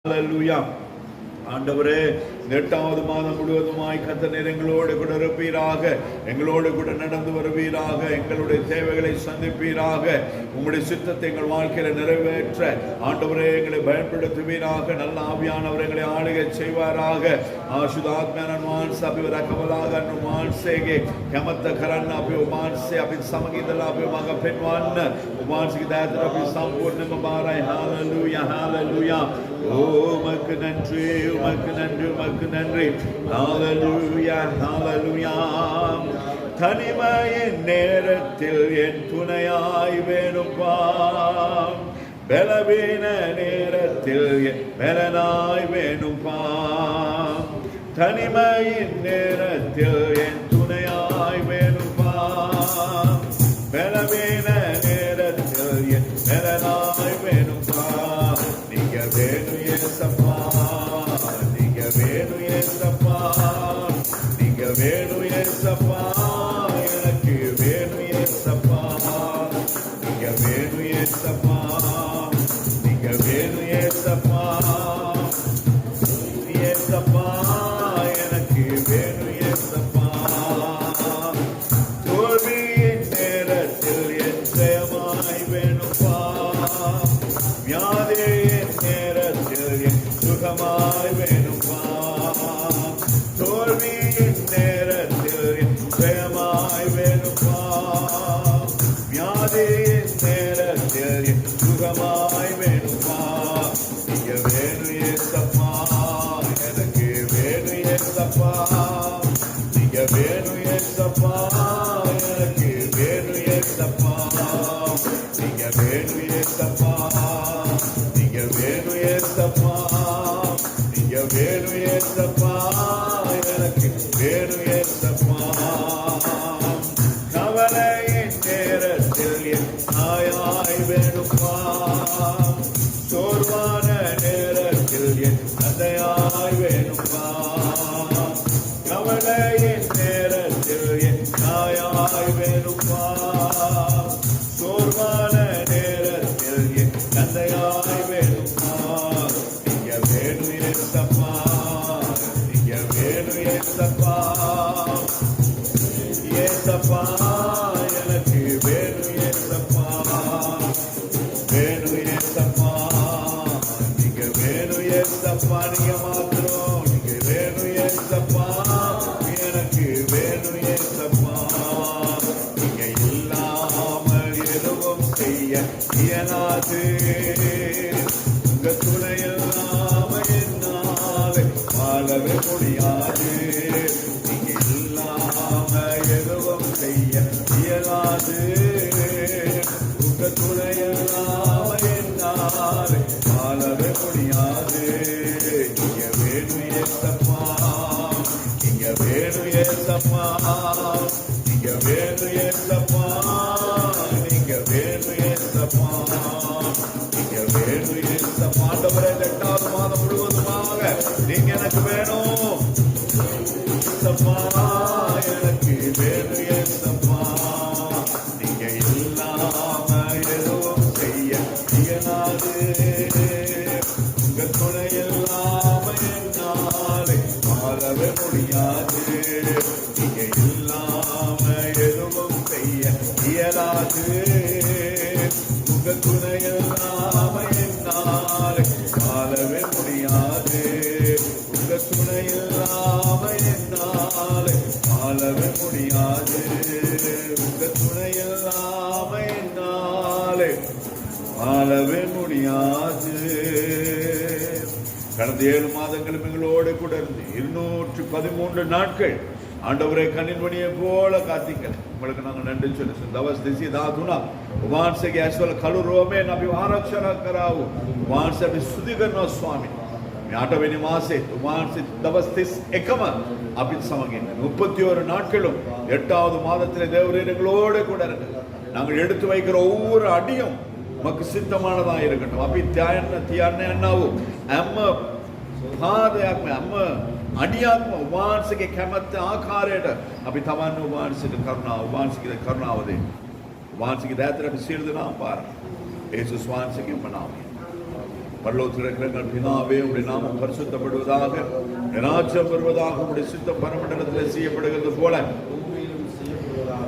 ஹல்லேலூயா. ஆண்டவரே, 8வது மாதம் முழுவதுமாய் கர்த்தர் எங்களோடு கூட இருப்பீராக, எங்களோடு கூட நடந்து வருவீராக, எங்களுடைய தேவைகளை சந்திப்பீராக, உங்களுடைய சித்தத்தை எங்கள் வாழ்க்கையில நிறைவேற்ற ஆண்டவரே எங்களை பயன்படுத்துவீராக. நல்ல ஆவியானவர் எங்களை ஆளுகை செய்வாராக. ஆசுதாத்மன் சபிவர கமலாக மான்சேகே கமத்த கரன் அபி மான்சே அபி சமகிதல அபி மக பெண்வான் மான்சிக தாத்ர அபி சம்பூர்ண பாராய். ஹல்லேலூயா, ஹல்லேலூயா. ஓ உமக்கு நன்றி, உமக்கு நன்றி, உமக்கு நன்றி. ஹல்லேலூயா, ஹல்லேலூயா. தனிமையின் நேரத்தில் என் துணையாய் வேணும்பா, பலவீன நேரத்தில் என் பலனாய் வேணும்பா. தனிமையின் நேரத்தில் என் துணையாய் வேணும்பா, பலவீன நேரத்தில் என் பலனாய் வேணும்பா. நீங்க வேணும் ஏசப்பா, நீங்க வேணும் ஏசப்பா, நீங்க வேணும் ஏசப்பா, எனக்கு வேணும் ஏசப்பா. நீங்க வேணும் ஏசப்பா, நீங்க வேணும் ஏசப்பா, ஏசப்பா, எனக்கு வேணும் ஏசப்பா. தோல்வியின் நேரத்தில் என் ஜெயமாய் வேணும்பா, வியாதியின் நேரத்தில் என் சுகமாய் வேணும்பா. தோல்வியின் நேரத்தில் என் ஜெயமாய் வேணும்பா, வியாதியின் நேரத்தில் என் சுகமாய் வேணும்பா. நீங்க வேணும் ஏசப்பா, எனக்கு வேணும் ஏசப்பா, நீங்க வேணும் ஏசப்பா, எனக்கு வேணும் ஏசப்பா. நீங்க வேணும் ஏசப்பா, நீங்க வேணும் ஏசப்பா, நீங்க வேணும் ஏசப்பா, எனக்கு வேணும் ஏசப்பா. கவலையின் நேரத்தில் என் தாயாய் வேணும்பா, சோர்வான நேரத்தில் என் தந்தையாய் வேணும்பா. கவலையின் நேரத்தில் என் தாயாய் வேணும்பா, சோர்வான நேரத்தில் என் தந்தையாய் வேணும்பா. நீங்க வேணும் ஏசப்பா, நீங்க வேணும் ஏசப்பா, ஏசப்பா, எனக்கு வேணும் ஏசப்பா, வேணும் ஏசப்பா, நீங்க வேணும் ஏசப்பா. நீங்க மாத்திரம் நீங்க வேணும் ஏசப்பா, எனக்கு வேணும் ஏசப்பா. நீங்க இல்லாமல் எதுவும் செய்ய இயலாது, உங்க துணை இல்லாம என்னால வாழவே முடியாது. நீங்க இல்லாம எதுவும் செய்ய இயலாது, உங்க துணை இல்லாம என்னால வாழவே முடியாது. நீங்க வேணும் ஏசப்பா, நீங்க வேணும் ஏசப்பா, நீங்க வேணும் ஏசப்பா, நீங்க வேணும் ஏசப்பா, நீங்க வேணும் ஏசப்பா. ஆண்டவரே, 8வது மாதம் முழுவதுமாக நீங்க எனக்கு வேணும் ஏசப்பா, எனக்கு வேணும் ஏசப்பா. நீங்க இல்லாம எதுவும் செய்ய இயலாது, உங்க துணை இல்லாம என்னாலே வாழவே முடியாது. நீங்க இல்லாம எதுவும் செய்ய இயலாது, உங்க துணை இல்லாம என்னாலே வாழவே முடியாது. உங்க துணை இல்லாம என்னாலே வாழவே முடியாது. உங்க துணை இல்லாம என்னாலே வாழவே முடியாது. கடந்த 7 மாதங்களும் எங்களோடு கூட இருந்து 213 நாட்கள் ஆண்டவரை கண்ணின்மணியை போல காத்தீங்கள். உங்களுக்கு நாங்கள் நன்றி சொல்லி தவஸ் திசி தாதுனா उमान से गैसवल खलु रोमे नबी आरक्षण कराओ उमान से अभी स्तुति करना स्वामी आठवेनी मासे उमान से दवस्तिस एकम अभी समगे 31 நாட்களும் 8வது மாதத்திலே தேவரே எங்களோடு கூட இருங்க. நாங்கள் எடுத்து வைக்கிற ஒவ்வொரு அடியும் உமக்கு சித்தமானதாக இருக்கட்டும். अभी त्यान अन्नावो अम्म පාදයක් අම්ම අඩියක්ම උන්වහන්සේගේ කැමැත්ත ආකාරයට අපි තමන්ව උන්වහන්සේට කරුණාව දෙන්න. උන්වහන්සේගේ දෑතට අපි සියලු දෙනාම පාරමු. යේසුස් වහන්සේගේ नाम பரலோகத்தில் இருக்கிற எங்கள் பிதாவே, உம்முடைய நாமம் பரிசுத்தப்படுவதாக, ராஜ்யம் வருவதாக, உம்முடைய சித்தம் பரமண்டலத்தில் செய்யப்படுகிறது போல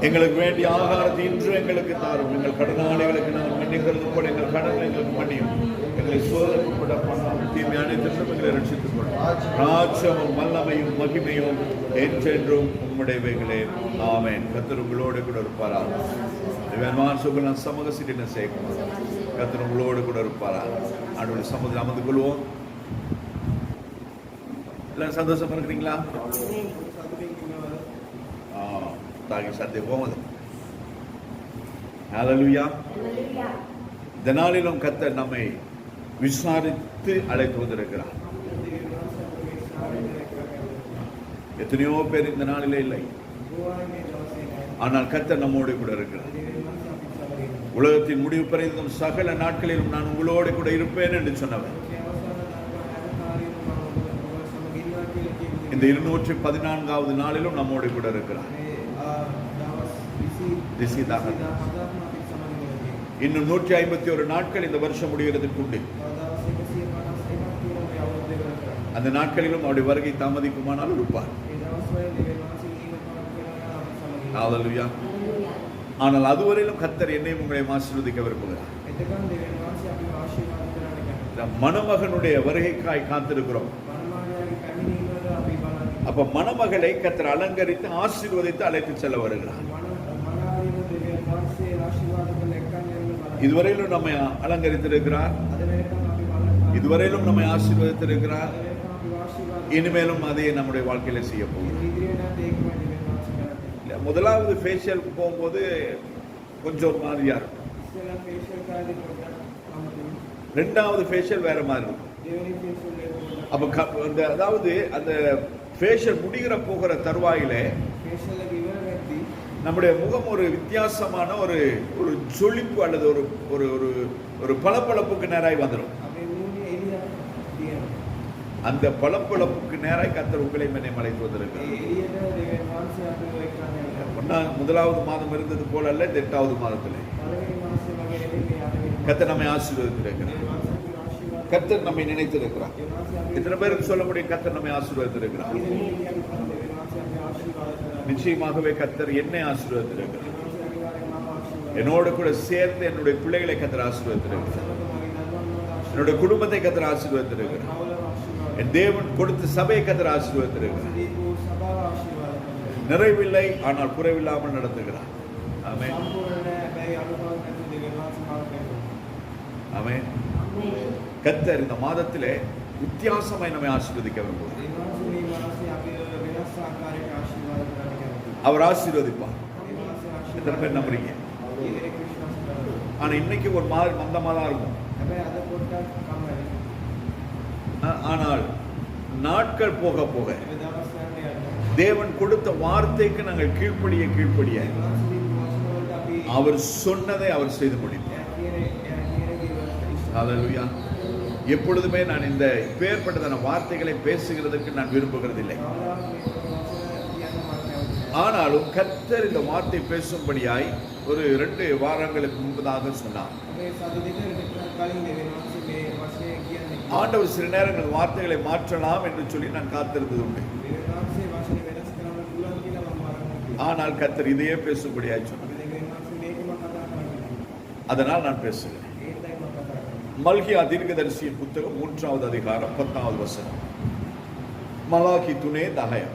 எங்களுக்கு வேண்டிய ஆகாரத்தை இன்று எங்களுக்கு தாரும். எங்கள் கடனாளிகளுக்கு நாங்கள் மன்னிக்கிறது போல எங்கள் கடனை எங்களுக்கு மன்னியும். எங்களை சோதனைப்பட பண்ணாமல் தீமை அனைத்தும் எங்களை ரட்சித்துக் கொள்ளும். ராஜ்யமும் வல்லமையும் மகிமையும் என்றென்றும் உம்முடையவைகளே. ஆமென். கர்த்தர் உங்களோடு கூட இருப்பாராக. சுகன் சமூக சிட்டின சேர்க்கும். கர்த்தர் உங்களோடு கூட இருப்பாராக. ஆண்டவருடைய சமூகத்தில் அமர்ந்து கொள்வோம். எல்லாரும் சந்தோஷமா இருக்கிறீங்களா? தாங்கி சந்தை போவது. ஹல்லேலூயா. இந்த நாளிலும் கர்த்தர் நம்மை விசாரித்து அழைத்து வந்திருக்கிறார். எத்தனையோ பேர் இந்த நாளிலே இல்லை, ஆனால் கர்த்தர் நம்மோடு கூட இருக்கிறார். உலகத்தின் முடிவு பரிந்தும் சகல நாட்களிலும் நான் உங்களோடு கூட இருப்பேன் என்று சொன்னவர் இந்த 214வது நாளிலும் நம்மோடு கூட இருக்கிறார். இன்னும் 151 நாட்கள் இந்த வருஷம் முடிகிறதுக்கு உண்டு. அந்த நாட்களிலும் அவருடைய வருகை தாமதிக்குமானால் இருப்பார். ஆனால் அதுவரையிலும் கர்த்தர் என்னையும் உங்களையும் ஆசீர்வதிக்க விரும்புகிறார். மணமகனுடைய வருகைக்காய் காத்திருக்கிறோம். அப்ப மணமகளை கர்த்தர் அலங்கரித்து ஆசீர்வதித்து அழைத்து செல்ல வருகிறார். இதுவரையிலும் நம்மை அலங்கரித்திருக்கிறார், இதுவரையிலும் நம்மை ஆசீர்வதித்திருக்கிறார். இனிமேலும் அதையே நம்முடைய வாழ்க்கையில செய்ய போகிறோம். முதலாவது ஃபேஷியல் போகும்போது கொஞ்சம் மாதிரியா இருக்கும், ரெண்டாவது ஃபேஷியல் வேற மாதிரி இருக்கும். அப்ப அதாவது அந்த ஃபேஷியல் முடிகிற போகிற தருவாயிலே நம்முடைய முகம் ஒரு வித்தியாசமான ஒரு ஒரு ஜொலிப்பு அல்லது ஒரு ஒரு ஒரு ஒரு பளபளப்புக்கு நேராய் வந்துடும். அந்த பளபளப்புக்கு நேராய் கர்த்தர் உங்களை என்னை அழைத்து வந்திருக்கிறார். முதலாவது மாதம் இருந்தது போல அல்ல, 8வது மாதத்திலே கர்த்தர் நம்மை ஆசீர்வதித்திருக்கிறார். கர்த்தர் நம்மை நினைத்திருக்கிறார். எத்தனை பேருக்கு சொல்ல முடியும் கர்த்தர் நம்மை ஆசீர்வதித்திருக்கிறார்? நிச்சயமாகவே கர்த்தர் என்னை ஆசீர்வதித்திருக்கிறார். என்னோடு கூட சேர்ந்து என்னுடைய பிள்ளைகளை கர்த்தர் ஆசீர்வதித்திருக்கிறார். என்னுடைய குடும்பத்தை கர்த்தர் ஆசீர்வதித்திருக்கிறார். என் தேவன் கொடுத்த சபையை கர்த்தர் ஆசீர்வதித்திருக்கிறார். நிறைவில்லை, ஆனால் குறைவில்லாமல் நடத்துகிறார். ஆமென், ஆமென். கர்த்தர் இந்த மாதத்திலே வித்தியாசமாய் நம்மை ஆசீர்வதிக்க விரும்புகிறார். அவர் ஆசீர்வதிப்பார். எத்தனை பேர் நம்புறீங்க? ஆனா இன்னைக்கு ஒரு மாதிரி மந்தமா தான் இருக்கும். ஆனால் நாட்கள் போக போக தேவன் கொடுத்த வார்த்தைக்கு நாங்கள் கீழ்ப்படிய அவர் சொன்னதை அவர் செய்து முடிப்பார். ஹல்லேலூயா. எப்பொழுதுமே நான் இந்த பேர்பட்டதான வார்த்தைகளை பேசுகிறதுக்கு நான் விரும்புகிறதில்லை. ஆனாலும் கர்த்தர் இந்த வார்த்தை பேசும்படியாய் ஒரு 2 வாரங்களுக்கு முன்பதாக சொன்னார். ஆண்டவர் சில நேரங்கள் வார்த்தைகளை மாற்றலாம் என்று சொல்லி நான் காத்திருந்தது உண்டு. ஆனால் கர்த்தர் இதையே பேசும்படியாய் சொன்னார். அதனால் நான் பேசுகிறேன். மல்கியா தீர்க்கதரிசியின் புத்தகம் 3வது அதிகாரம் 10வது வசனம். மலாகி துனே தகயம்.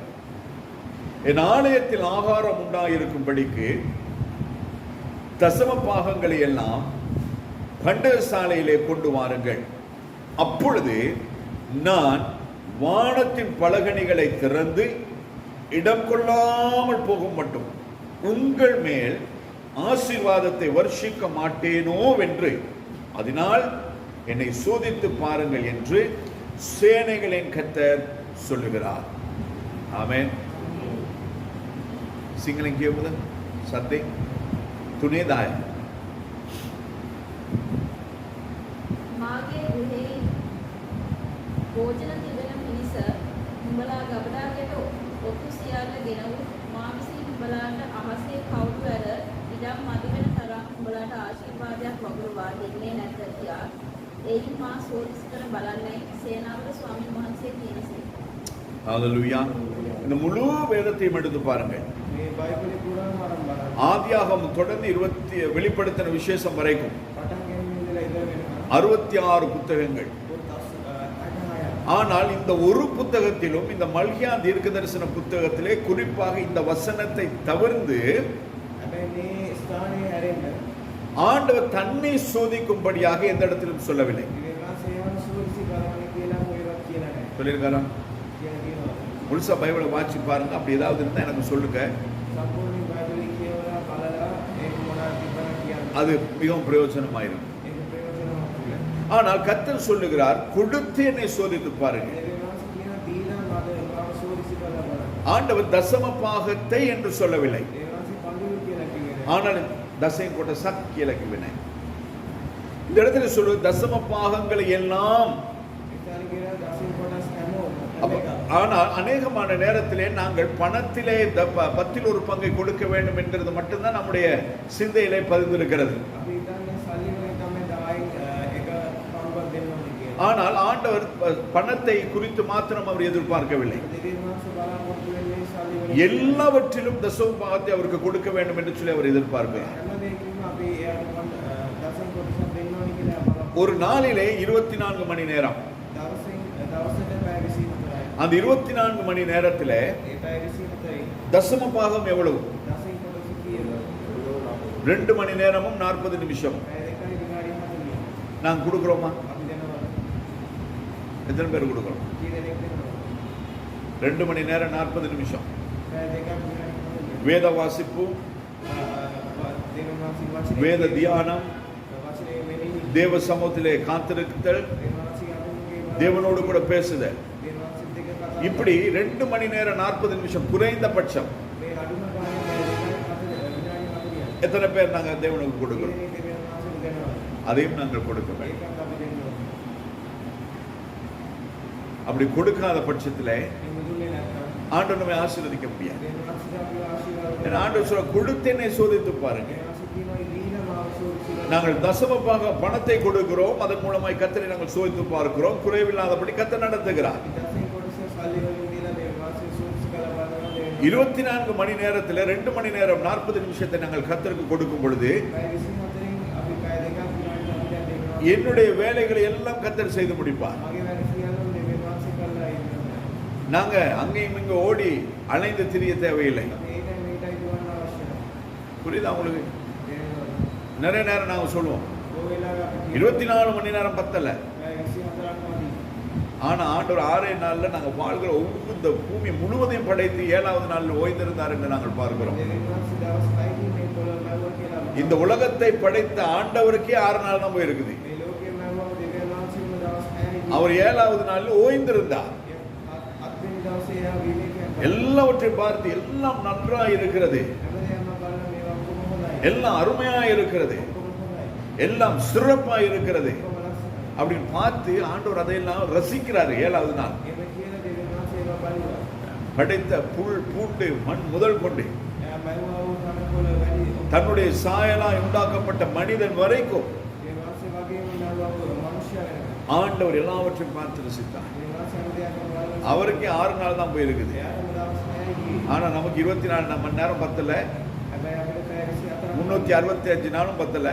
என் ஆலயத்தில் ஆகாரம் உண்டாயிருக்கும்படிக்கு தசம பாகங்களை எல்லாம் பண்டகசாலையிலே கொண்டு வாருங்கள். அப்பொழுது நான் வானத்தின் பலகணிகளை திறந்து இடம் கொள்ளாமல் போகும் மட்டும் உங்கள் மேல் ஆசீர்வாதத்தை வர்ஷிக்க மாட்டேனோ வென்று அதனால் என்னை சோதித்து பாருங்கள் என்று சேனைகளின் கர்த்தர் சொல்லுகிறார். ஆமென். सिंगलिंग किए बोला सत्य तूने दाय मागे गुहे भोजन तिबेन मिनिस उंबला गबडागे तो ඔතු සියල්ල ගෙනවු මා විසින් උඹලාට අහසේ කවුරු ඇර ඉඩම් මදි වෙන තරම් උඹලාට ආශිර්වාදයක් වගුරුවා දෙන්නේ නැත කියා එයින් මා සෝදිසි කර බලන්නේ සේනාවක ස්වාමීන් වහන්සේ කියනසේ. ஹalleluya. இந்த முழு வேதத்தையும் எடுத்து பாருங்க. මේ බයිබලේ පුරාම ආරම්භ බලන්න. ஆதியாகமம் தொடர்ந்து 20 வெளிப்படுத்தின விசேஷம் வரைக்கும் පටන් ගැනීම ඉඳලා ඉවර වෙනකම් 66 புத்தகங்கள். පොත් 86ක්. ஆனால் இந்த ஒரு புத்தகத்திலும் இந்த மல்கியா தீர்க்க தரிசன புத்தகத்திலே குறிப்பாக இந்த வசனத்தை தவிர்த்து හැබැයි මේ ස්ථානයේ හැරෙන්න ஆண்டவர் தன்னை சோதிக்கும்படியாக எந்த இடத்திலும் சொல்லவில்லை. විවේකාසයන් සූරිසි බලන්නේ කියලා මොකක්වත් කියලා නැහැ. சொல்லியிருக்காரா? කියලා කියනවා. முழுசா பைபிளை வாசி பாருங்க. அப்படி ஏதாவது இருந்தா எனக்கு சொல்லுங்க. සම්පූර්ණ බයිබලයේ කියවලා බලලා ඒක මොනවද තිබ්බනම් කියන්න. அது மிகவும் பிரயோஜனமாயிரும். ඒක ප්‍රයෝජනවත් වෙන්නේ. ஆனால் கர்த்தர் சொல்லுகிறார், கொடுத்து என்னை சோதித்து பாருங்க. ඒ විවේකාස කියන දීලා මාව සූරිසි බලලා බලන්න. ஆண்டவர் தசம பாகத்தை என்று சொல்லவில்லை. ඒ වාසේ පඳුරු කියලා කිව්වේ. ஆனால் தசையும் கொண்ட சக்கியலக்கு வினை. இந்த இடத்துல சொல்லு தசம பாகங்களை எல்லாம். ඉතාලි කියලා දසින් කොටස් හැමෝම ஆனால் அநேகமான நேரத்திலே நாங்கள் பணத்திலே 10ல் ஒரு பங்கை கொடுக்க வேண்டும் என்கிறது மட்டும்தான் நம்முடைய சிந்தையிலே பதிந்திருக்கிறது. අපි හිතන්නේ සල්ලි වලින් තමයි 10 එක පංගුවක් දෙන්න ඕනේ කියලා. ஆனால் ஆண்டவர் பணத்தை குறித்து மாத்திரம் அவர் எதிர்பார்க்கவில்லை. දෙවියන් වහන්සේ බලාපොරොත්තු වෙන්නේ සල්ලි වලින්. எல்லாவற்றிலும் தசம பாகத்தை அவருக்கு கொடுக்க வேண்டும் என்று சொல்லி அவர் எதிர்பார்க்கிறார். හැම දෙයකින්ම අපි එයාට දසන් කොටසක් දෙන්න ඕනේ කියලා බලාපොරොත්තු. ஒரு நாளிலே 24 மணி நேரம். දවසට පැය 24යි. அந்த 24 மணி நேரத்திலே ඒ පැය 24යි. தசம பாகம் எவ்வளவு? දසන් කොටස කීයද? 2 மணி நேரமும் 40 நிமிஷம். පැය 2යි විනාඩි 40. நாங்க கொடுக்கிறோமா? අපි දෙනවා. எத்தனை பேர் கொடுக்கிறோம்? කී දෙනෙක් දෙනවා? 2 மணி நேரம் 40 நிமிஷம். පැය 2ක් විනාඩි 40. வேத வாசிப்பு, දෙවියන් වහන්සේ වචනේ வேத தியானம், වචනේ මෙනෙහි தேவ சமூகத்திலே காத்திருத்தல், දෙවියන් වහන්සේ අපේ தேவனோடு கூட பேசுதல். දෙවියන් වහන්සේ දෙක කතා இப்படி 2 மணி நேரம் 40 நிமிஷம் குறைந்தபட்சம். මේ අඩුම ගානේ පැය 2යි විනාඩි 40යි. எத்தனை பேர் நாங்க தேவனுக்கு கொடுக்கிறோம்? දෙවියන් වහන්සේ දෙනවා. அதையும் நாங்கள் கொடுக்க வேண்டும். ඒකත් අපි දෙන්න ඕනේ. அப்படி கொடுக்காத பட்சத்திலே එහෙම දුන්නේ නැත්නම් ஆண்டவர் நம்மை ஆசீர்வதிக்க முடியாது. දෙවියන් වහන්සේ අපිව ආශිර්වාද ஏன்னா ஆண்டவர் சொல்ற கொடுத்தேனே சோதித்து பாருங்க. දෙවියන් වහන්සේ කියනවා දීන මාව සෝදිසි நாங்கள் தசமபாக பணத்தை கொடுக்கிறோம், அதன் மூலமாய் கர்த்தரை நாங்கள் சோதித்து பார்க்கிறோம், குறைவில்லாதபடி கர்த்தர் நடத்துகிறார். දසන් කොටස සල්ලි වලින් දීලා දෙවියන් වහන්සේ සෝදිසි කරලා බලනවා. දෙවියන් 24 மணி நேரத்தில் 2 மணி நேரம் 40 நிமிஷத்தை நாங்கள் கர்த்தருக்கு கொடுக்கும் பொழுது පැය 24න් අපි පැය 2ක් විනාඩි 40ක් දෙනවා. என்னுடைய வேலைகளை எல்லாம் கர்த்தர் செய்து முடிப்பார். මගේ වැඩ සියල්ලම දෙවියන් වහන්සේ කරලා ඉන්නවා. நாங்க அங்கேயும் இங்க ஓடி அலைந்து திரிய தேவையில்லை. අපි ඒකයි මේකයි දුවන්න අවශ්‍ය නැහැ. புரியுதா உங்களுக்கு? දෙවියන් நிறைய நேரம் நாங்க சொல்லுவோம் ඔය වෙලාවේ අපි 24 மணி நேரம் பத்தல. පැය 24ක් මදි. ஆனா ஆண்டவர் 6 நாள்ல நாங்க வாழ்கிற இந்த பூமி முழுவதையும் படைத்து 7வது நாள்ல ஓய்ந்திருந்தார் என்று நாங்கள் பார்க்கிறோம். දෙවියන් වහන්සේ දවස් 5කින් මේ පොළොව මැවුවා කියලා. இந்த உலகத்தை படைத்த ஆண்டவருக்கே 6 நாள் தான் போயிருக்குது. මේ ලෝකේ මැවුවම දෙවියන් වහන්සේම දවස් 6යි. அவர் 7வது நாள்ல ஓய்ந்திருந்தார். අත්වෙනි දවසේ එයා විවේකයෙන් எல்லாவற்றையும் பார்த்து எல்லாம் நன்றாய் இருக்கிறது, හැමදේම බලන මේවා කොහොම හොඳයි. எல்லாம் அருமையாய் இருக்கிறது, කොහොම හොඳයි. எல்லாம் சிறப்பாய் இருக்கிறது කොහොම ලස්සනයි. அப்படின்னு பார்த்து ஆண்டவர் அதையெல்லாம் ரசிக்கிறாரு. 7வது நாள் එහෙම කියලා දෙවියන් වහන්සේ ඒවා බලුවා. படைத்த புல் பூண்டு மண் முதல் கொண்டு එයා මැවුවා වූ තනකොළ වැඩි. தன்னுடைய சாயலாய் உண்டாக்கப்பட்ட மனிதன் வரைக்கும் දෙවියන් වහන්සේ වගේම මැවුවා වූ මනුෂ්‍යයා වෙනකම්. ஆண்டவர் எல்லாவற்றையும் பார்த்து ரசித்தார். දෙවියන් වහන්සේ හැමදේම බලලා அவருக்கே 6 நாள் தான் போயிருக்குது. එයාටම දවස් 6යි ගියේ. ஆனா நமக்கு 24 மணி நேரம் பத்தல, හැබැයි අපිට පැය 24ක් 365 நாளும் பத்தல,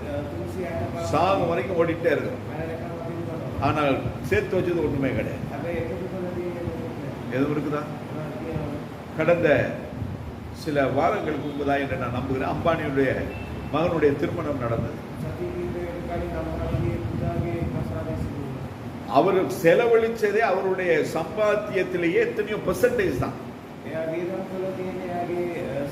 දවස් 365 சாகும் வரைக்கும் ஓடிட்டே இருக்கிறோம். මැරෙනකම් අපි දුවනවා. ஆனால் சேர்த்து வச்சது ஒண்ணுமே கிடையாது. හැබැයි එකතු කරලා තියෙන්නේ මොකක්ද? எதுவும் இருக்குதா? මොනවද කියනවද? கடந்த சில வாரங்களுக்கு முன்புதான் என்று நான் நம்புகிறேன், அம்பானியுடைய மகனுடைய திருமணம் நடந்தது. සතිය කීපයකට කලින් අම්මාගේ පුතාගේ ප්‍රසාදය සිදු වුණා. அவர் செலவழிச்சதே அவருடைய சம்பாத்தியத்திலேயே எத்தனையோ பெர்சன்டேஜ் தான். එයා වියදම් කළා තියෙන්නේ එයාගේ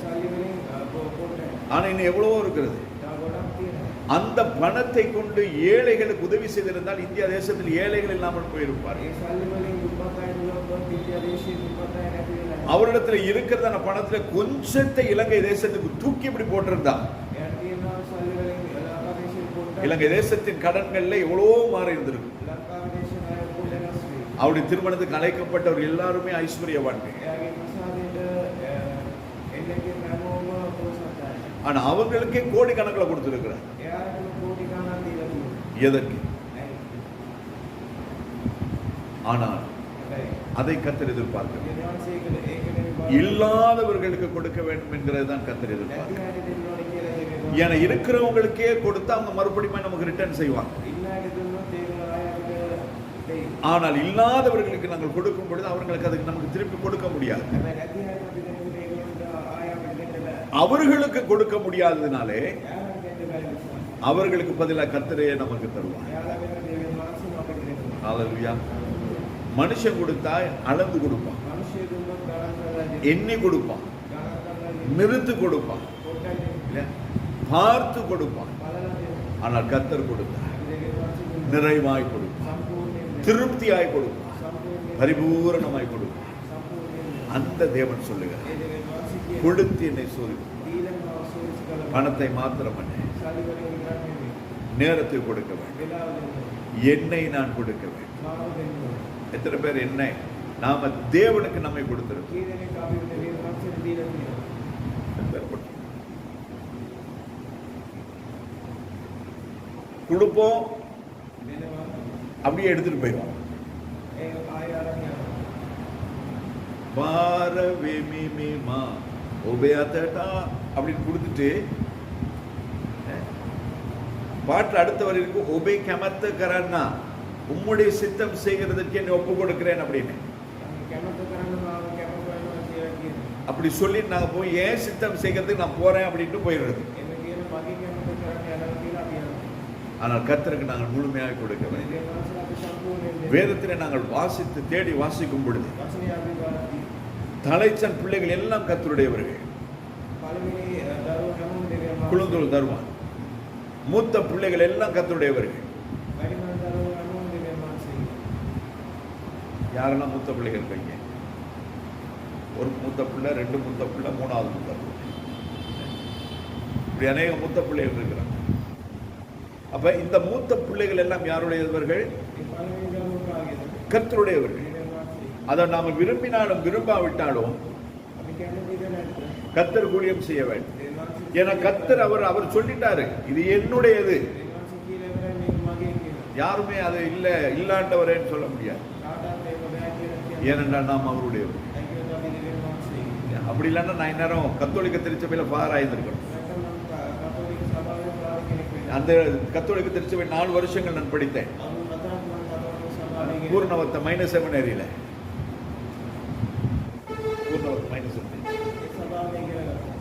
සල්ලි වලින් පොට්ට. ஆனா இன்னும் எவ்வளவோ இருக்கிறது. තව ගොඩක් තියෙනවා. அந்த பணத்தை கொண்டு ஏழைகளுக்கு உதவி செய்திருந்தால் இந்தியா தேசத்தில் ஏழைகள் இல்லாமல் போயிருப்பார். ඒ සල්ලි වලින් දුප්පත් අය දුප්පත් ඉන්දියා දේශයේ දුප්පත් අය නැති වෙලා. அவரிடத்துல இருக்கிறதான பணத்துல கொஞ்சத்தை இலங்கை தேசத்துக்கு தூக்கி இப்படி போட்டிருந்தா එයාට තියෙනවා සල්ලி වලින් ලංකා දේශයේ පොට්ට. இலங்கை தேசத்தின் கடன்கள்ல எவ்வளவோ மாறி இருந்திருக்கும். ලංකා දේශයේ අය පොඩ්ඩ වෙනස් වෙයි. அவருடைய திருமணத்துக்கு அழைக்கப்பட்டவர் எல்லாருமே ஐஸ்வர்யவான்கள். එයාගේ ප්‍රසාදයට එන්නගේ හැමෝම පොසත් අය. ஆனா அவங்களுக்கே கோடி கணக்குல கொடுத்திருக்கிறார். එයාට කෝටි ගණන් දීලා තියෙනවා. எதற்கு? ඇයි? ஆனால் හැබැයි அதை கர்த்தர் எதிர்பார்க்கிறார். දෙවියන් වහන්සේ ඒකනේ இல்லாதவர்களுக்கு கொடுக்க வேண்டும் என்கிறது தான் கர்த்தர் නැති எதிர்பார்க்கிறார். හැටි දෙන්න ඕනේ කියලා දෙවියන් ஏன்னா இருக்கிறவங்களுக்கே கொடுத்து அவங்க மறுபடியும் நமக்கு ரிட்டர்ன் செய்வாங்க. ඉන්නට දුන්නොත් ඒක ආය අපිට දෙයි. ஆனால் இல்லாதவர்களுக்கு நாங்கள் கொடுக்கும் பொழுது அவர்களுக்கு அதுக்கு நமக்கு திருப்பி கொடுக்க முடியாது. හැබැයි නැති හැටි අපි දෙනකොට ඒගොල්ලන්ට ආය අපිට දෙන්න බෑ. அவர்களுக்கு கொடுக்க முடியாததினாலே යාළුවන්ට දෙන්න බෑ නිසා. அவர்களுக்கு பதிலாக கர்த்தரே நமக்கு தருவார். යාළුවා වෙන දෙවියන් වහන්සේ අපිට දෙනවා. ஹalleluya. மனுஷன் கொடுத்தா அளந்து கொடுப்பான், මිනිස්සු දුන්නොත් ගණන් කරලා දෙන්න. எண்ணி கொடுப்பான், ගණන් කරලා දෙන්න. நிறுத்து கொடுப்பான், පොඩ්ඩක් දෙන්න. இல்ல? பார்த்து கொடுப்பான். බලලා දෙන්න. ஆனால் கர்த்தர் கொடுத்தார் අපි දෙවියන් වහන්සේ දුන්නා. நிறைவாய் கொடுப்பான், සම්පූර්ණයෙන් திருப்தியாய் கொடுப்பான், සම්පූර්ණයෙන් பரிபூரணமாய் கொடுப்பான். සම්පූර්ණයෙන් அந்த தேவன் சொல்லுகிறார், ඒ දෙවියන් වහන්සේ කියන கொடுத்து என்னை சோதி, දීලම අවශ්‍යයි කරලා பணத்தை மாத்திரமல்ல සල්ලි වලින් විතරක් නෙමෙයි. நேரத்தை கொடுக்க வேண்டும், වෙලාව දෙන්න. என்னை நான் கொடுக்க வேண்டும். මාව දෙන්න. எத்தனை பேர் என்னை நாம தேவனுக்கு நம்மை கொடுத்திருக்கோம்? කී දෙනෙක් අපි දෙවියන් වහන්සේට දීලා තියෙනවා. எத்தனை பேர் கொடுத்திருக்கோம்? கொடுப்போம், දෙනවා. அப்படியே எடுத்துட்டு போயிடுவோம். ඒ ආය අරන් යනවා. பாரவிமிமிமா உபயதடா அப்படின்னு கொடுத்துட்டு பாட்டில் அடுத்த வரைக்கும் உபை கமத்த கரன்னா உம்முடைய சித்தம் செய்கிறதுக்கு என்னை ஒப்பு கொடுக்கிறேன் அப்படின்னு කැමත කරන්න මාව කැප කරනවා කියලා කියනවා. அப்படி சொல்லி நாங்க போய் ஏன் சித்தம் செய்கிறதுக்கு நான் போறேன் அப்படின்ட்டு போயிடுறது. එන්න කියන මගේ කැමත කරන්න යනවා කියලා අපි යනවා. ஆனால் கர்த்தருக்கு நாங்கள் முழுமையாக கொடுக்க வேண்டும். දෙවියන් වහන්සේ අපි සම්පූර්ණයෙන් දෙන්න. வேதத்திலே நாங்கள் வாசித்து தேடி வாசிக்கும் பொழுது වචනේ අපි බලද්දී தலைச்சன் பிள்ளைகள் எல்லாம் கர்த்தருடையவர்கள். පළවෙනි දරුවෝ හැමෝම දෙවියන් වහන්සේ. குழந்தைகள் தருவான். மூத்த பிள்ளைகள் எல்லாம் கர்த்தருடையவர்கள். වැඩිමහල් දරුවෝ හැමෝම දෙවියන් වහන්සේ. யாரெல்லாம் மூத்த பிள்ளைகள் இருக்கீங்க? ஒரு மூத்த பிள்ளை, ரெண்டு மூத்த பிள்ளை, மூணாவது மூத்த பிள்ளை, இப்படி அநேக மூத்த பிள்ளைகள் இருக்கிறாங்க. அப்ப இந்த மூத்த பிள்ளைகள் எல்லாம் யாருடையவர்கள்? මේ පළවෙනි දරුවෝ කාගේද? கர்த்தருடையவர்கள். දෙවියන් වහන්සේ. அதை நாம் விரும்பினாலும் விரும்பாவிட்டாலும் අපි කැමතිද නැද්ද? கர்த்தர் ஊழியம் செய்ய வேண்டும். දෙවියන් වහන්සේ. ஏன்னா கர்த்தர் அவர் சொல்லிட்டாரு, இது என்னுடையது. දෙවියන් වහන්සේ කියලා ඉවරයි මේක මගේ කියලා. யாருமே அது இல்லாண்டவரேன்னு சொல்ல முடியாது. කාටවත් ඒක බෑ කියලා කියන්න. ஏனென்றால் நாம் அவருடையவர். ඒකත් අපි දෙවියන් වහන්සේ. அப்படி இல்லைன்னா நான் இந்நேரம் கத்தோலிக்க திருச்சபையில ஆயிருந்திருக்கணும். නැත්නම් මම කතෝලික සභාවේ ප්‍රාර්ථනා කෙනෙක් වෙනවා. அந்த கத்தோலிக்க திருச்சபை 4 வருஷங்கள் நான் படித்தேன். අනුන් මතක් මම කතෝලික සභාවේ பூர்ணவத்த மைனஸ் செமினரியில. Poornawatta minor seminary. ඒ සභාවේ ඉගෙන ගත්තා.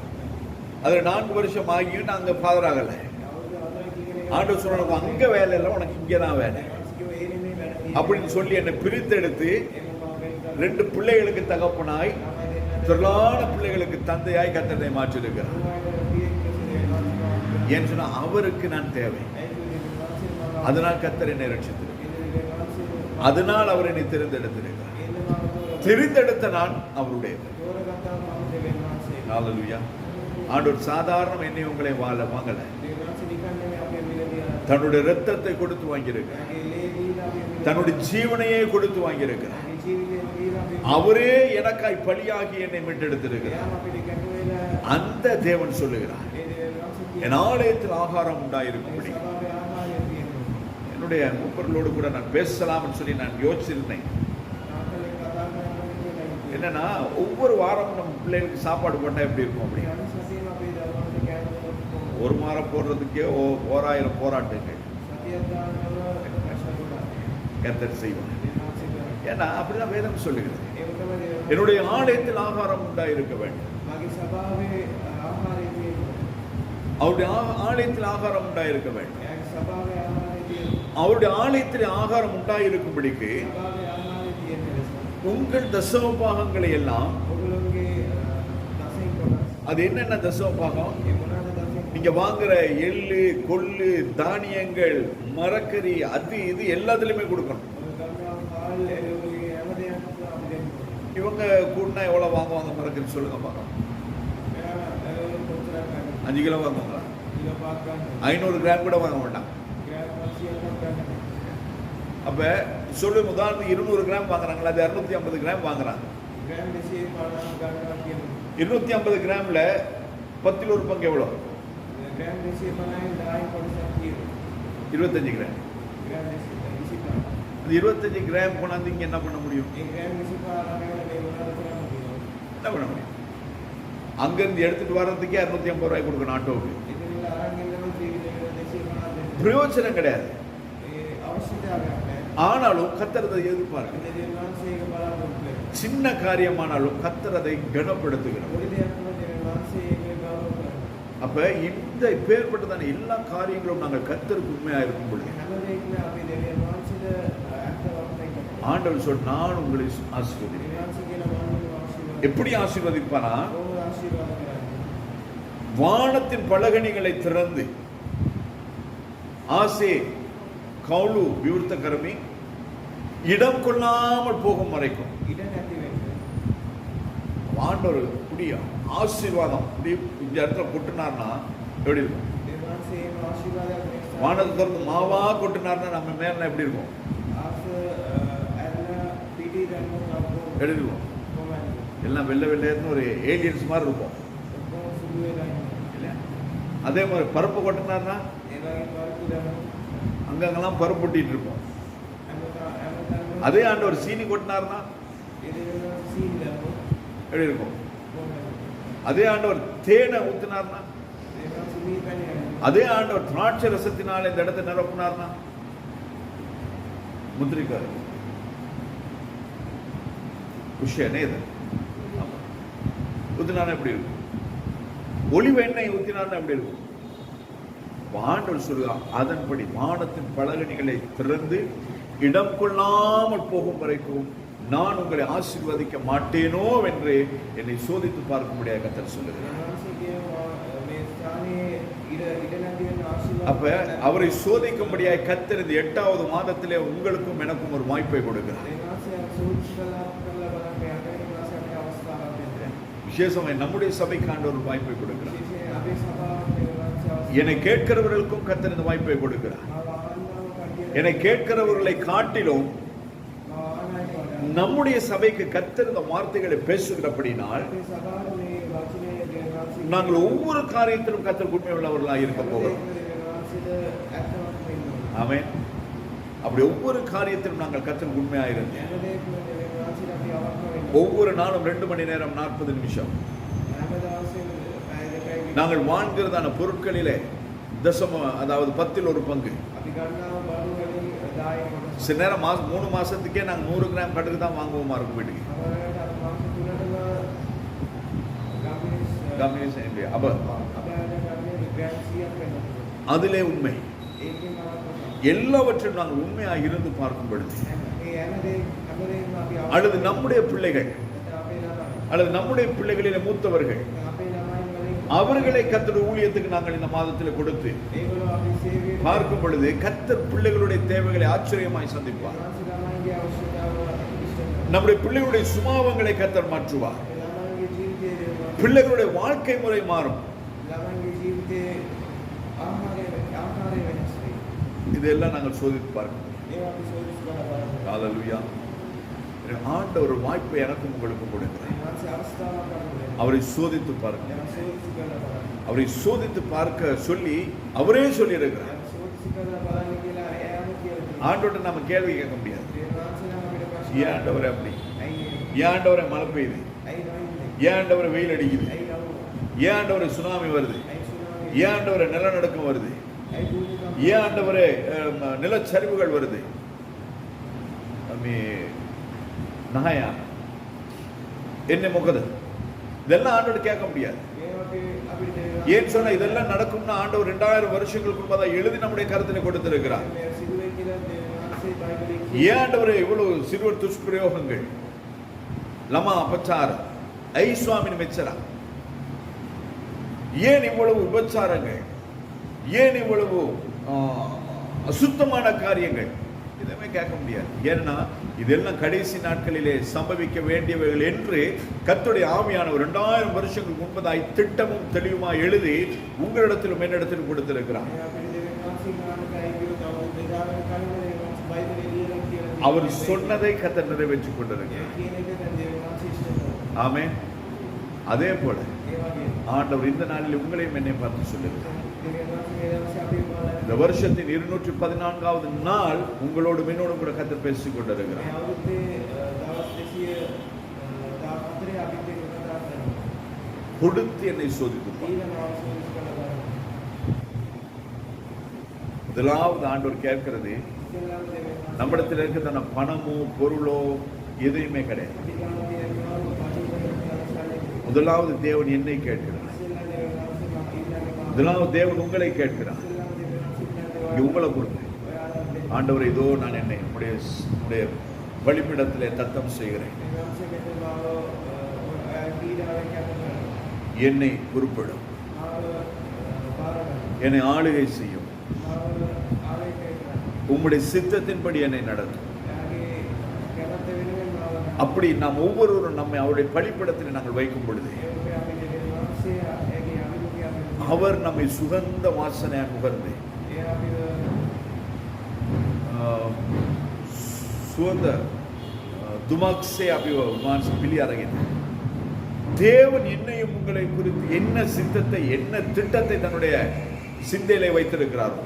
அதுல 4 வருஷம் ஆகியும் நான் அங்க ஃபாதர் ஆகல. අවුරුදු 4ක් ඉගෙන ஆண்டவர் சொன்னாங்க, அங்க வேலை இல்லை, உனக்கு இங்கே தான் வேலை කිව්වා ඒ නෙමෙයි වැඩ තියෙන්නේ. அப்படின்னு சொல்லி என்னை பிரித்தெடுத்து ඒක මම වෙන 2 பிள்ளைகளுக்கு தகப்பனாய், திரளான பிள்ளைகளுக்கு தந்தையாய் கர்த்தரை மாற்றிருக்கிறார். ஏன்னு சொன்னா அவருக்கு நான் தேவை. அதனால் கர்த்தர் என்னை ரட்சித்திருக்கிறார். அதனால் அவர் என்னை தெரிந்தெடுத்திருக்கிறார். தெரிந்தெடுத்த நான் அவருடையவர். ஹalleluya. ஆண்டவர் சாதாரண என்னை உங்களை வாங்கல, தன்னுடைய இரத்தத்தை கொடுத்து வாங்கியிருக்கிறார். தன்னுடைய ஜீவனையே கொடுத்து வாங்கியிருக்கிறார். அவரே எனக்காய் பலியாகி என்னை மீட்டெடுத்திருக்கிறார். அந்த தேவன் சொல்லுகிறார், என் ஆலயத்தில் ஆகாரம் உண்டாயிருக்கும்படி. என்னுடைய மூப்பர்களோடு கூட நான் பேசலாம்னு சொல்லி நான் யோசிச்சிருந்தேன். என்னன்னா ஒவ்வொரு வாரமும் நம்ம பிள்ளைகளுக்கு சாப்பாடு போட்டா எப்படி இருக்கும் அப்படி. ஒரு வாரம் போடுறதுக்கே 1000 போராட்டங்கள் கர்த்தர் செய்வார். ஏன்னா அப்படிதான் வேதம் சொல்லுகிறது, என்னுடைய ஆலயத்தில் ஆகாரம் உண்டாயிருக்க வேண்டும். அவருடைய ஆலயத்தில் ஆகாரம் உண்டாயிருக்க வேண்டும். அவருடைய ஆலயத்தில் ஆகாரம் உண்டாயிருக்கும்படிக்கு உங்கள் தசமபாகங்களை எல்லாம், அது என்னென்ன தசமபாகம்? நீங்க வாங்குற எள்ளு, கொள்ளு, தானியங்கள், மரக்கறி, அது இது எல்லாத்துலயுமே கொடுக்கணும். இவங்க கூடனா எவ்வளவு வாங்குவாங்க மரக்கறி சொல்லுங்க பார்க்கலாம். 5 கிலோ வாங்குவாங்களா? 500 கிராம் கூட வாங்க மாட்டாங்க. அப்ப சொல்லு, உதாரணத்துக்கு 200 கிராம் வாங்குறாங்களா, அது 250 கிராம் வாங்குறாங்க. 250 கிராம்ல 10 ஒரு பங்கு எவ்வளோ? 25 கிராம். 25 கிராம் கொண்டாந்து இங்க என்ன பண்ண முடியும்? ඒ ග්‍රෑම් 25 අරගෙන මේ මොනවද කරන්න පුළුවන්? என்ன பண்ண முடியும்? அங்கிருந்து எடுத்துட்டு வர்றதுக்கே 250 ரூபாய் கொடுக்கணும் ஆட்டோவுக்கு. ඉතින් අරන් ඉන්නම ජීවිතේකට 250 දෙන්න. பிரயோஜனம் கிடையாது. ඒ අවශ්‍යතාවයක් නැහැ. ஆனாலும் கர்த்தர் அதை எதிர்பார்க்க. ඒ දෙවියන්වහන්සේ ඒක බලාපොරොත්තු වෙනවා. சின்ன காரியமானாலும் கர்த்தர் அதை கனப்படுத்துகிறார். පොඩි දෙයක් වුණත් දෙවියන්වහන්සේ ඒක ගෞරව කරනවා. அப்ப இந்த பேர்பட்டதான எல்லா காரியங்களும் நாங்கள் கர்த்தருக்கு உண்மையா இருக்கும் பொழுது හැම දෙයක්ම අපි දෙවියන්වහන්සේට අර්ථවත් කරනවා. ஆண்டவர் சொல் நான் உங்களை ஆசீர்வதிப்பேன். දෙවියන්වහන්සේ කියන මානව ආශිර්වාද. எப்படி ஆசீர்வதிப்பானா? කොහොමද ආශිර්වාද කරන්නේ? வானத்தின் பலகணிகளை திறந்து ஆசே கவுளு விவர்த்த கரமி இடம் கொள்ளாமல் போகும் வரைக்கும் ඉඩ නැති වෙන්නේ. ஆண்டவர் புடிய ஆசீர்வாதம் இப்படி இந்த இடத்துல கொட்டினார்னா எப்படி இருக்கும்? දෙවියන්වහන්සේ මේ ආශිර්වාදයක් නෙක්ස්ට් வானத்தை திறந்து மாவா கொட்டினார்னா நம்ம மேல எப்படி இருக்கும்? ආස ඇල්ල පිටි දැම්මොත් අපෝ எப்படி இருக்கும்? කොහොමද? எல்லாம் வெள்ளை வெள்ளையர்னு ஒரு ஏலியன்ஸ் மாதிரி இருக்கும் ඔක්කොම සුදු වෙලා ඉන්නේ. இல்லையா? அதே மாதிரி பருப்பு கொட்டினார்னா ඒ වගේ පරක්කු දැම්මොත් அங்கங்கெல்லாம் பருப்பு கொட்டிட்டு இருப்போம். හැමදාම அதே ஆண்டவர் சீனி கொட்டினார்னா ඒ දෙවියන්වහන්සේ සීන් දැම්මොත් எப்படி இருக்கும்? කොහොමද? அதே ஆண்டவர் தேனை ஊத்தினார்னா දෙවියන්වහන්සේ මේ පැණි යනවා. அதே ஆண்டவர் திராட்சை ரசத்தினால இந்த இடத்தை நிரப்பினார்னா முந்திரிக்காரு விஷயம் இது ஊத்தினார்னா எப்படி இருக்கும்? ஒலிவ எண்ணெய் ஊத்தினார்னா எப்படி இருக்கும்? ஆண்டவர் சொல்லுவார் அதன்படி வானத்தின் பலகணிகளை திறந்து இடம் கொள்ளாமல் போகும் வரைக்கும் நான் உங்களை ஆசீர்வதிக்க மாட்டேனோ என்று என்னை சோதித்து பார்க்கும்படியாக கர்த்தர் சொல்லுகிறார். දෙවියන්වහන්සේ කියනවා මේ ස්ථානයේ ඉඩ නැති වෙන ආශිර්වාද. அப்ப அவரை சோதிக்கும்படியாக கர்த்தர் இந்த 8வது மாதத்திலே உங்களுக்கும் எனக்கும் ஒரு வாய்ப்பை கொடுக்கிறார். දෙවියන්වහන්සේ සූචිකලා කරලා බලන්න යන්නේ මාසයකට අවස්ථාවක් දෙන්න. விசேஷமாய் நம்முடைய சபைக்கு ஆண்டவர் ஒரு வாய்ப்பை கொடுக்கிறார். විශේෂයෙන් අපේ සභාවට දෙවියන්වහන්සේ என்னை கேட்கிறவர்களுக்கும் கர்த்தர் இந்த வாய்ப்பை கொடுக்கிறார். මාව අහන්නව කටිය என்னை கேட்கிறவர்களை காட்டிலும் මාව අහන්නයි වඩා நம்முடைய சபைக்கு கர்த்தர் இந்த வார்த்தைகளை பேசுகிறபடினால் අපේ සභාවේ මේ වචනේ දෙවියන්වහන්සේ நாங்கள் ஒவ்வொரு காரியத்திலும் கர்த்தர் உண்மை உள்ளவர்களாக இருக்க போகிறோம். දෙවියන්වහන්සේට ඇත්තවත් වෙන්න. ஆமென். அப்படி ஒவ்வொரு காரியத்திலும் நாங்கள் கர்த்தர் உண்மையாக இருந்தோம். හැම දෙයක්ම දෙවියන්වහන්සේට අපි අවශ්‍ය වෙන්න. ஒவ்வொரு நாளும் 2 மணி நேரம் 40 நிமிஷம் හැම දවසෙම පැය දෙකයි நாங்கள் வாழ்கிறதான பொருட்களிலே தசம அதாவது 10ல் ஒரு பங்கு. අපි ගන්නවා බඩු වලින් 10 කොටස. சில நேரம் 3 மாசத்துக்கே நாங்கள் 100 கிராம் கடுகு தான் வாங்குவோமா இருக்கும் வீட்டுக்கு. සමහරවිට අර මාස තුනටම கம்யூனிஸ்ட் இந்தியா. அப்ப අපේ ආයතන ග්‍රෑම් 100ක් වෙනවා. அதிலே உண்மை ඒකෙන් තමයි எல்லாவற்றிலும் நாங்கள் உண்மையாக இருந்து பார்க்கும் பொழுது මේ හැම දෙයක්ම අපි அல்லது நம்முடைய பிள்ளைகள் අපේ ළමයි அல்லது நம்முடைய பிள்ளைகளிலே மூத்தவர்கள் අපේ ළමයි වලින් அவர்களை கர்த்தர் ஊழியத்துக்கு நாங்கள் இந்த மாதத்தில் கொடுத்து ඒගොල්ලෝ අපි සේවය பார்க்கும் பொழுது கர்த்தர் பிள்ளைகளுடைய தேவைகளை ஆச்சரியமாய் சந்திப்பார். ළමයිගේ අවශ්‍යතාව ඉෂ්ට කරනවා. நம்முடைய பிள்ளைகளுடைய சுபாவங்களை கர்த்தர் மாற்றுவார். ළමයිගේ ජීවිතයේ பிள்ளைகளுடைய வாழ்க்கை முறை மாறும். ළමයිගේ ජීවිතයේ ආහාරය වෙනස් වෙයි. இதெல்லாம் நாங்கள் சோதித்து பார்க்கணும். ඒවා අපි සෝදිස් කරලා බලන්න. ஹalleluya. ஆண்டவர் ஒரு வாய்ப்பை எனக்கும் உங்களுக்கும் கொடுக்கிறார். මානසික අවස්ථාවක් ගන්න. அவரை சோதித்து பாருங்கள். ඒවා සෝදිස් කරලා බලන්න. அவரை சோதித்து பார்க்க சொல்லி அவரே சொல்லி இருக்கிறார். සෝදිස් කරලා බලන්න කියලා එයාම කියලා. ஆண்டவர்ட்ட நம்ம கேள்வி கேட்க முடியாது. ඒ මානසික අපිට ප්‍රශ්න. ஏன் ஆண்டவரே அப்படி? ඇයි ஏன் ஆண்டவரே மழை பெய்யுது? ඇයි නොඉන්නේ? ஏன் ஆண்டவரே வெயில் அடிக்குது? ඇයි නෝ? ஏன் ஆண்டவரே சுனாமி வருது? ඇයි සුනාමි? ஏன் ஆண்டவரே நிலநடுக்கம் வருது? ඇයි භූමිකම්ප? ஏன் ஆண்டவரே நிலச்சரிவுகள் வருது? நகையா என்ன முகது இதெல்லாம் ஆண்டவர் கேட்க முடியாது. මේවට අපිට ஏன் சொன்ன இதெல்லாம் நடக்கும்னா ஆண்டவர் 2000 வருஷங்களுக்கு முன்பதாக எழுதி நம்முடைய கருத்தில் கொடுத்திருக்கிறார். මේ සිදුවේ කියලා මානසික බයිබලයේ ஏன் ஆண்டவரே இவ்வளவு சிறுவர் துஷ்பிரயோகங்கள் லமா அபச்சார ஐஸ்வாமின் மெச்சரா ஏன் இவ்வளவு விபச்சாரங்கள் ஏன் இவ்வளவு அசுத்தமான காரியங்கள் இதெல்லாம் கேட்க முடியாது. ஏன்னா இதெல்லாம் கடைசி நாட்களிலே சம்பவிக்க வேண்டியவைகள் என்று கர்த்தருடைய ஆவியானவர் 2000 வருஷங்களுக்கு முன்பதாய் திட்டமும் தெளிவுமாய் எழுதி உங்களிடத்திலும் என்னிடத்திலும் கொடுத்திருக்கிறார். මේ අපිට දෙවියන්වහන්සේ ඥානකයි කියොත් අවුරුදු 2000 කලින් බයිබලයේ ලියලා කියලා. அவர் சொன்னதை கர்த்தர் நிறைவேற்றிக் கொண்டிருக்கிறார். කියන එක දැන් දෙවියන්වහන්සේ ඉෂ්ට කරනවා. ஆமென். அதே போல ඒ වගේ ஆண்டவர் இந்த நாளில் உங்களையும் என்னை பார்த்து சொல்லுகிறார். இந்த வருஷத்தின் 214வது நாள் உங்களோடு என்னோடும் கூட கர்த்தர் பேசிக் கொண்டிருக்கிறார். கொடுத்து என்னை சோதித்து முதலாவது ஆண்டவர் கேட்கிறது, நம்மிடத்தில் இருக்கிற பணமோ பொருளோ எதுவுமே கிடையாது. முதலாவது தேவன் என்னை கேட்கிறார். முதலாவது தேவன் உங்களை கேட்கிறார். உங்களை கொடுங்க ஆண்டவர், இதோ நான் என்னை உடைய வழிபிடத்திலே தத்தம் செய்கிறேன், என்னை குறிப்பிடும், என்னை ஆளுகை செய்யும், உம்முடைய சித்தத்தின்படி என்னை நடத்தும். அப்படி நாம் ஒவ்வொருவரும் நம்மை அவருடைய பலிபீடத்தில் நாங்கள் வைக்கும் பொழுது அவர் நம்மை சுகந்த வாசனையாக நுகர்ந்து சுகந்த துமக்ஸே அபிமான்ஸ் பிலி அரங்கின தேவன் என்னையும் உங்களை குறித்து என்ன சித்தத்தை என்ன திட்டத்தை தன்னுடைய சிந்தையிலே வைத்திருக்கிறாரோ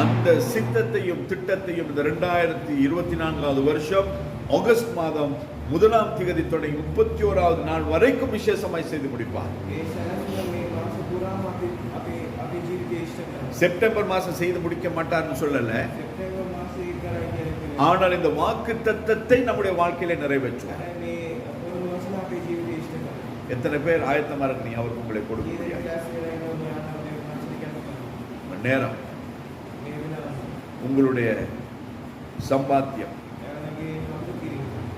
அந்த சித்தத்தையும் திட்டத்தையும் இந்த 2024வது வருஷம் ஆகஸ்ட் மாதம் 1ஆம் தேதி தொடங்கி 31வது நாள் வரைக்கும் விசேஷமாய் செய்து முடிப்பார். செப்டம்பர் மாசம் செய்து முடிக்க மாட்டார்னு சொல்லல, ஆனால் இந்த வாக்கு தத்தத்தை நம்முடைய வாழ்க்கையில நிறைவேற்றுவார். எத்தனை பேர் ஆயத்தமா இருக்கீங்க அவருக்கு உங்களை கொடுக்க முடியாது? நேரம், உங்களுடைய சம்பாத்தியம்,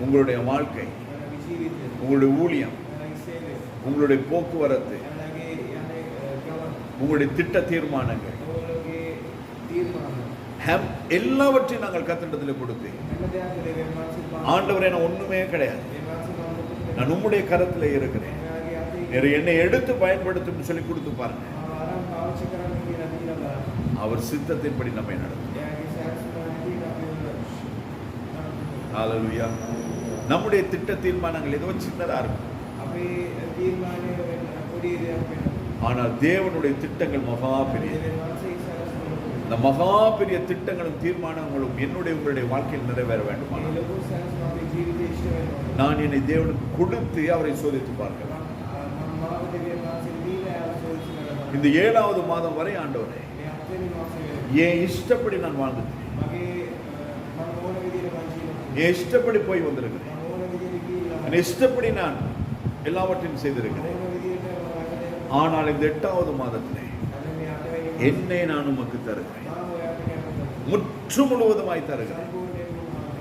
உங்களுடைய வாழ்க்கை, உங்களுடைய ஊழியம், உங்களுடைய போக்குவரத்து, உங்களுடைய திட்ட தீர்மானங்கள் எல்லாவற்றையும் நாங்கள் கர்த்தரிடத்தில் கொடுத்து, ஆண்டவரே நான் ஒண்ணுமே கிடையாது, நான் உம்முடைய கரத்துல இருக்கிறேன், என்னை எடுத்து பயன்படுத்தும் சொல்லி கொடுத்து பாருங்க. அவர் சித்தத்தின்படி நம்மை நடத்தும். ஹல்லேலூயா. நம்முடைய திட்ட தீர்மானங்கள் ஏதோ சின்னதா இருக்கும், ஆனால் தேவனுடைய திட்டங்கள் மகா பெரிய. இந்த மகா பெரிய திட்டங்களும் தீர்மானங்களும் என்னுடைய உங்களுடைய வாழ்க்கையில் நிறைவேற வேண்டும். நான் என்னை தேவனுக்கு கொடுத்து அவரை சோதித்து பார்க்கலாம். இந்த 7வது மாதம் வரை ஆண்டவரே என் இஷ்டப்படி நான் வாழ்ந்துட்டேன், என் இஷ்டப்படி போய் வந்திருக்கிறேன், என் இஷ்டப்படி நான் எல்லாவற்றையும் செய்திருக்கிறேன். ஆனால் இந்த 8வது மாதத்திலே என்னை நான் உமக்கு தருகிறேன், முற்று முழுவதுமாய் தருகிறேன்.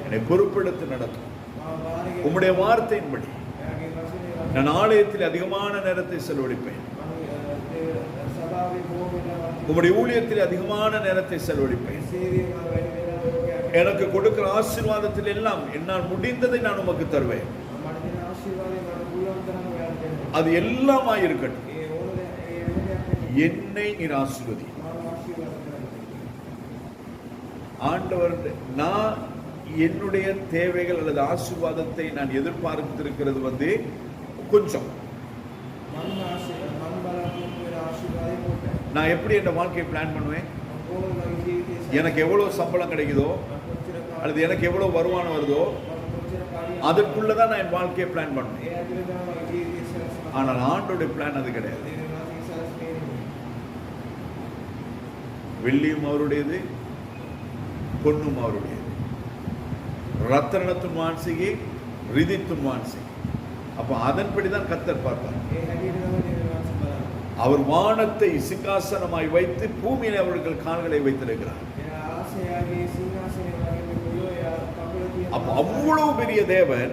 என்னை பொறுப்பெடுத்து நடத்தும். உம்முடைய வார்த்தையின்படி நான் ஆலயத்தில் அதிகமான நேரத்தை செலவழிப்பேன், உம்முடைய ஊழியத்தில் அதிகமான நேரத்தை செலவழிப்பேன். எனக்கு கொடுக்கிற ஆசீர்வாதத்தில் எல்லாம் என்னால் முடிந்ததை நான் உமக்கு தருவேன். அது எல்லாமாய் இருக்கட்டும். என்னை நீர் ஆசீர்வதி ஆண்டவர். நான் என்னுடைய தேவைகள் அல்லது ஆசீர்வாதத்தை நான் எதிர்பார்த்திருக்கிறது கொஞ்சம். நான் எப்படி என் வாழ்க்கையை பிளான் பண்ணுவேன்? எனக்கு எவ்வளவு சம்பளம் கிடைக்குதோ அல்லது எனக்கு எவ்வளவு வருமானம் வருதோ அதற்குள்ளதான் நான் என் வாழ்க்கையை பிளான் பண்ணுவேன். ஆனால் ஆண்டோட பிளான் அது கிடையாது. வெள்ளியும் அவருடையது, பொன்னும் அவருடையது. ரத்தனத்துன் வான்சிகி, ரிதித்துன் வான்சிகி. அப்ப அதன்படிதான் கர்த்தர் பார்ப்பார். அவர் வானத்தை சிங்காசனமாய் வைத்து பூமியிலே அவர்கள் கால்களை வைத்திருக்கிறார். அப்ப அவ்வளவு பெரிய தேவன்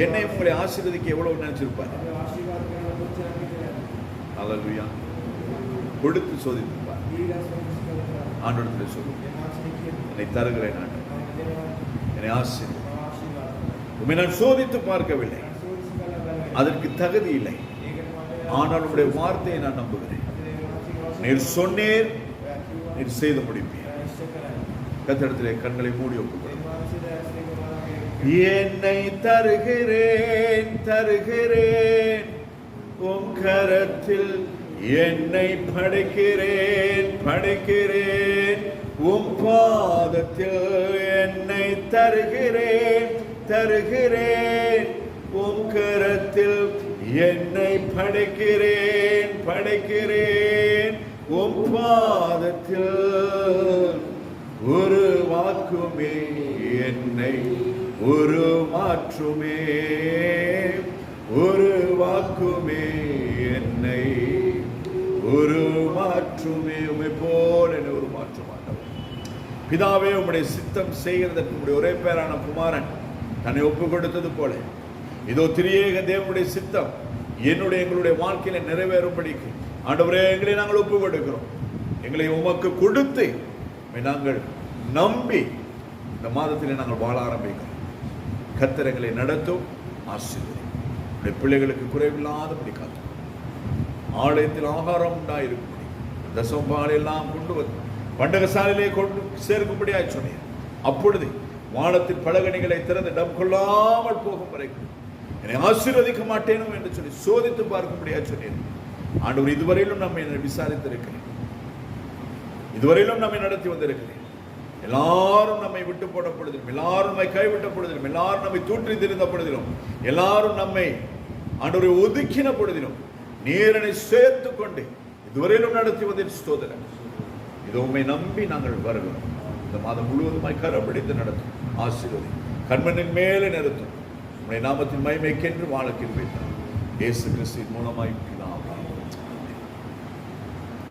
என்னை உங்களை ஆசீர்வதிக்க எவ்வளவு நினைச்சிருப்பார். அல்லேலூயா. கொடுத்து சோதிப்பார். ஆண்டவரே சொல்லு, என்னை தருகிறேன் ஆண்டவரே, என்னை ஆசீர்வதி. உம்மை நான் சோதித்து பார்க்கவில்லை, அதற்கு தகுதி இல்லை, ஆனால் உம்முடைய வார்த்தையை நான் நம்புகிறேன். நீர் சொன்னீர், நீர் செய்து முடிப்பீர். கர்த்தரிடத்திலே கண்களை மூடி ஒப்புக்கொள்ளுங்கள். என்னை தருகிறேன், தருகிறேன், உம் கரத்தில் என்னை படைக்கிறேன் படைக்கிறேன், உம் பாதத்தில் என்னை தருகிறேன் தருகிறேன், உம் கரத்தில் என்னை படைக்கிறேன் படைக்கிறேன், உம் பாதத்தில் ஒரு வாக்குமே என்னை ஒரு மாற்றுமே, ஒரு வாக்குமே என்னை ஒரு மாற்றுமே. உம்மை போல என்னை ஒரு மாற்ற மாட்டோம். பிதாவே, உம்முடைய சித்தம் செய்கிறதற்கு உம்முடைய ஒரே பேரான குமாரன் தன்னை ஒப்பு கொடுத்தது போல இதோ திரியேக தேவனுடைய சித்தம் என்னுடைய எங்களுடைய வாழ்க்கையில நிறைவேறும்படிக்கு ஆண்டவரே எங்களை நாங்கள் ஒப்பு கொடுக்கிறோம். எங்களை உமக்கு கொடுத்து நாங்கள் நம்பி இந்த மாதத்திலே நாங்கள் வாழ ஆரம்பிக்கிறோம். கர்த்தர் எங்களை நடத்தும், ஆசீர்வதியும். பிள்ளைகளுக்கு குறைவில்லாதபடி காத்து ஆலயத்தில் ஆகாரம் உண்டாயிருக்கும்படி தசம்பாலெல்லாம் கொண்டு வந்து பண்டகசாலையிலே கொண்டு சேர்க்கும்படியா சொன்னேன். அப்பொழுது வானத்தின் பலகணிகளை திறந்து இடம் கொள்ளாமல் போகும் வரைக்கும் என்னை ஆசீர்வதிக்க மாட்டேனோ என்று சொல்லி சோதித்து பார்க்கும்படியா சொன்னேன். ஆண்டவர் இதுவரையிலும் நம்மை விசாரித்திருக்கிறேன், இதுவரையிலும் நம்மை நடத்தி வந்திருக்கிறேன். எல்லாரும் நம்மை விட்டு போன பொழுதிலும், எல்லாரும் நம்மை கைவிட்ட பொழுதிலும், எல்லாரும் நம்மை தூற்றி திரிந்த பொழுதிலும், எல்லாரும் நம்மை ஆண்டவரை ஒதுக்கின பொழுதிலும் நீரனை சேர்த்து கொண்டு இதுவரையிலும் நடத்தி வந்தேன். ஸ்தோத்திரம். இது உண்மை நம்பி நாங்கள் வருகிறோம். இந்த மாதம் முழுவதுமாய் கரப்பிடித்து நடத்தும், ஆசீர்வதி, கண்மணின் மேலே நிறுத்தும். உடைய நாமத்தின் மகிமைக்கென்று வாழ கிருபை தாரும். இயேசு கிறிஸ்துவின் மூலமாய்